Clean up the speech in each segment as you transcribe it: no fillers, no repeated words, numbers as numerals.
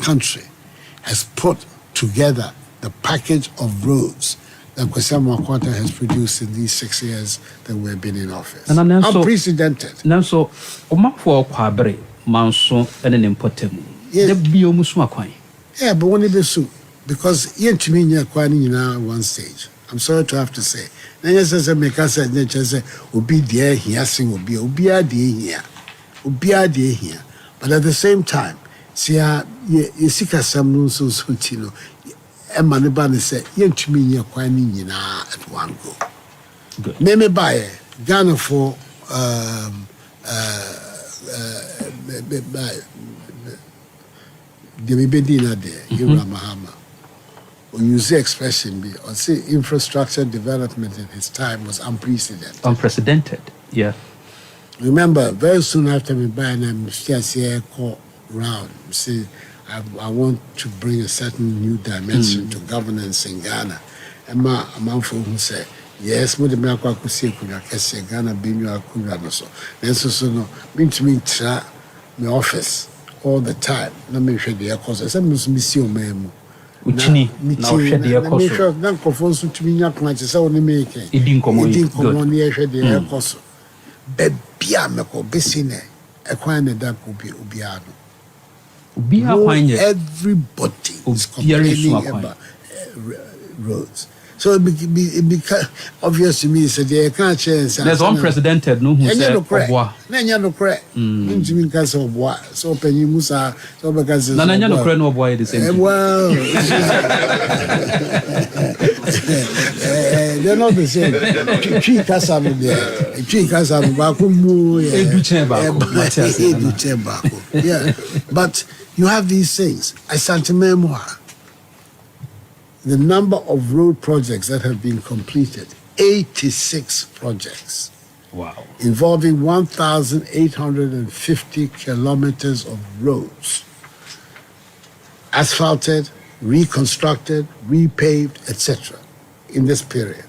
country has put together the package of roads that Kwesi Amoah has produced in these 6 years that we've been in office. Unprecedented. So, Omafo Kwabre, Manso, and an important. Yeah, but when it is so, because you to me, you're quite in one stage. I'm sorry to have to say. Then yes, as a maker said, nature say, Obi dear here, sing Obi dear here. But at the same time, see, you see, some so you know. And Manibani said, "Yen to me, you're quite at one go." Good. Maybe buy Ghana for the Bibedina there, Mahama. When you say expression, be or say infrastructure development in his time was unprecedented. Unprecedented, yeah. Remember, very soon after me buying, I'm just here call round. See. I want to bring a certain new dimension to governance in Ghana. And my man say, yes, but the America could say, Ghana being your Kuya so. Then so no, mean to me, try my office all the time. Let me show the cause. I said, Miss Missio Memo. Uchini, now shed the cause. Make sure not conform to me, not much. It's only making. It didn't come on the shed the cause. Bebia Meko, Bessine, acquired that could be Ubiano. Everybody is complaining about roads. So it becomes obvious to me. So they can't change. There's unprecedented. No, who said Obwa. Nanya no crack. Mean because of what? So Penny Musa. So because Nanya no crack no boy the same. Well, they're not the same. Tree Casabu there. Tree Casabu Bakumu. Yeah, but you have these things. I sent a memoir. The number of road projects that have been completed, 86 projects. Wow. Involving 1,850 kilometers of roads. Asphalted, reconstructed, repaved, etc. in this period.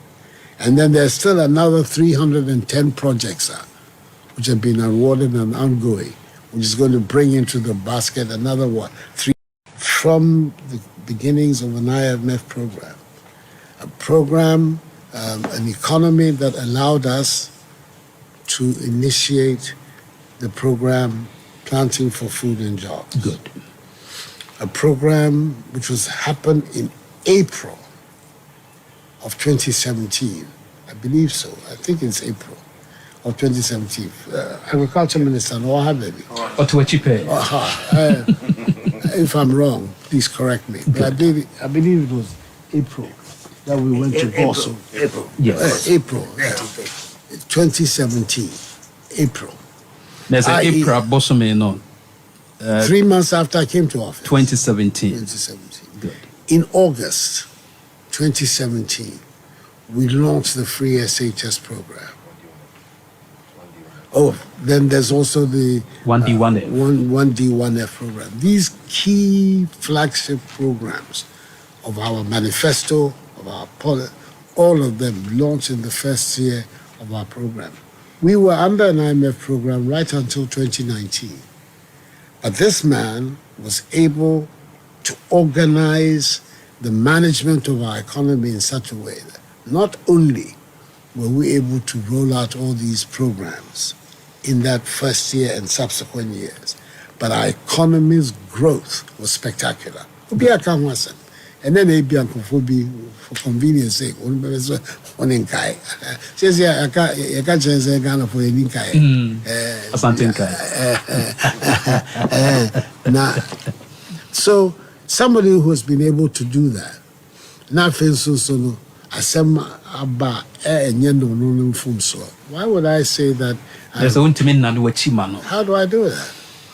And then there's still another 310 projects which have been awarded and ongoing, which is going to bring into the basket another what? 3 from the beginnings of an IMF program. A program, an economy that allowed us to initiate the program Planting for Food and Jobs. Good. A program which was happened in April of 2017. I believe so. I think it's April of 2017. Agriculture Minister, if I'm wrong, please correct me. But I believe it was April that we went to Bosso. April. Yes. April. 2017. April. There's an April Bosso may know. 3 months after I came to office. 2017. 2017. Good. In August 2017, we launched the free SHS program. Oh, then there's also the 1D1F. 1D1F program. These key flagship programs of our manifesto, of our policy, all of them launched in the first year of our program. We were under an IMF program right until 2019. But this man was able to organize the management of our economy in such a way that not only were we able to roll out all these programs in that first year and subsequent years, but our economy's growth was spectacular. And then they be for convenience sake. Says I can't say Ghana for any Now, so somebody who has been able to do that, not so why would I say that? There's a How do I do that?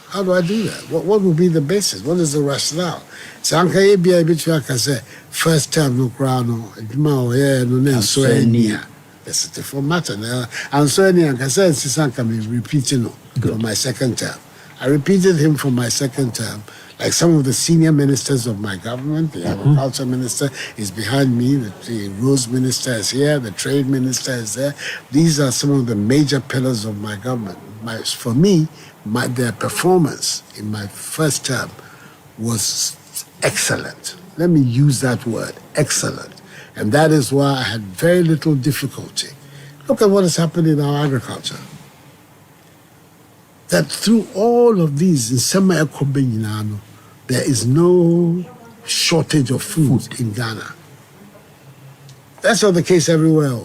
How do I do that? What would be the basis? What is the rationale? So I can say first time no crown no so near. That's a different matter. And so I can say can be repeating for my second term. I repeated him for my second term. Like some of the senior ministers of my government, the agriculture minister is behind me, the roads minister is here, the trade minister is there. These are some of the major pillars of my government. For me, their performance in my first term was excellent. Let me use that word, excellent. And that is why I had very little difficulty. Look at what has happened in our agriculture. That through all of these, in semi-economy, there is no shortage of food in Ghana. That's not the case everywhere.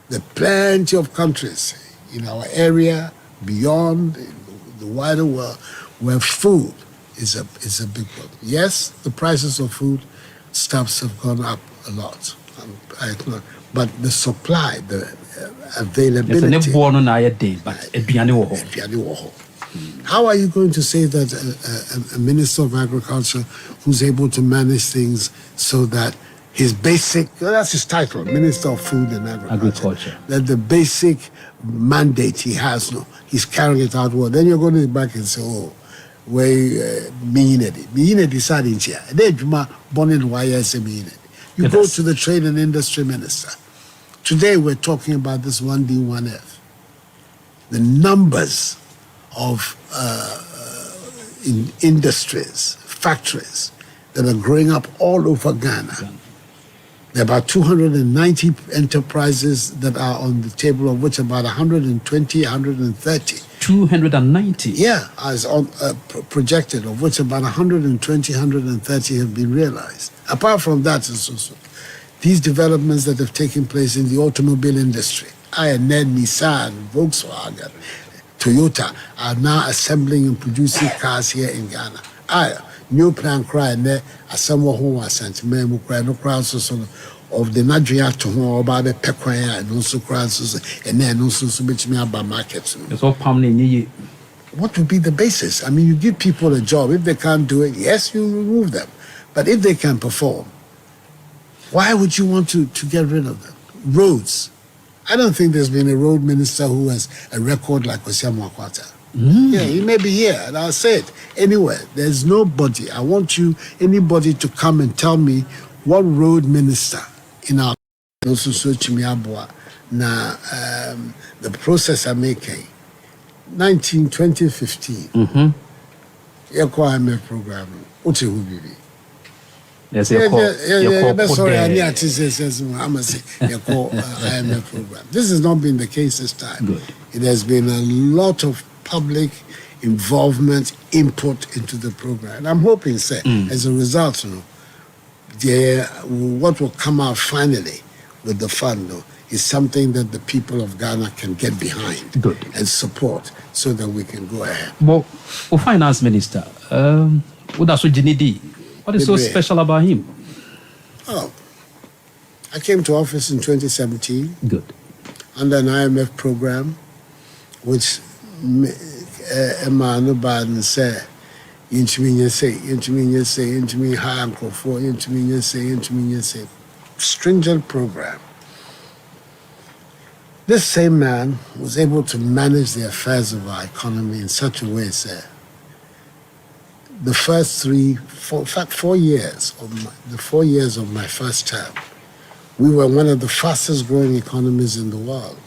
There are plenty of countries in our area, beyond, in the wider world, where food is a big problem. Yes, the prices of food stuffs have gone up a lot. But the supply, the availability. How are you going to say that a minister of agriculture who's able to manage things so that his basic, well, that's his title, Minister of Food and Agriculture, that the basic mandate he has, no, he's carrying it out well. Then you're going to back and say, oh, we mean it. Deciding here. You go to the Trade and Industry Minister. Today we're talking about this 1D, 1F. The numbers of in industries, factories that are growing up all over Ghana. There are about 290 enterprises that are on the table, of which about 120, 130. 290? Yeah, as projected, of which about 120, 130 have been realized. Apart from that, these developments that have taken place in the automobile industry, Nissan, Volkswagen, Toyota, are now assembling and producing cars here in Ghana. New plan cry ne asamo ho asantime mu cry no cry so of the Nigeria to ho oba be pekwan and also cry so and then also betimi aba market. It's all permanent. What would be the basis? I mean, you give people a job. If they can't do it, yes, you remove them. But if they can perform, why would you want to get rid of them? Roads. I don't think there's been a road minister who has a record like Osiamo Akwata. Yeah, he may be here, and I'll say it anywhere. There's nobody. I want anybody to come and tell me what road minister in our the process I'm making. 2015. IMF program. IMF program. This has not been the case this time. Good. It has been a lot of public involvement, input into the program. And I'm hoping, sir, as a result, what will come out finally with the fund is something that the people of Ghana can get behind. Good. And support so that we can go ahead. Well, Finance Minister, what is so special about him? Oh, I came to office in 2017. Good. Under an IMF program, which Emma Biden said, stringent program. This same man was able to manage the affairs of our economy in such a way, sir. The first 4 years of my first term, we were one of the fastest growing economies in the world,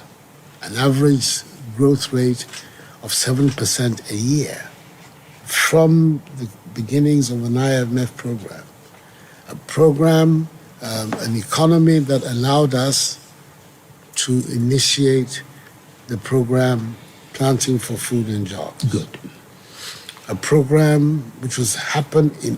an average growth rate of 7% a year from the beginnings of an IMF program, an economy that allowed us to initiate the program Planting for Food and Jobs. Good. A program which was happened in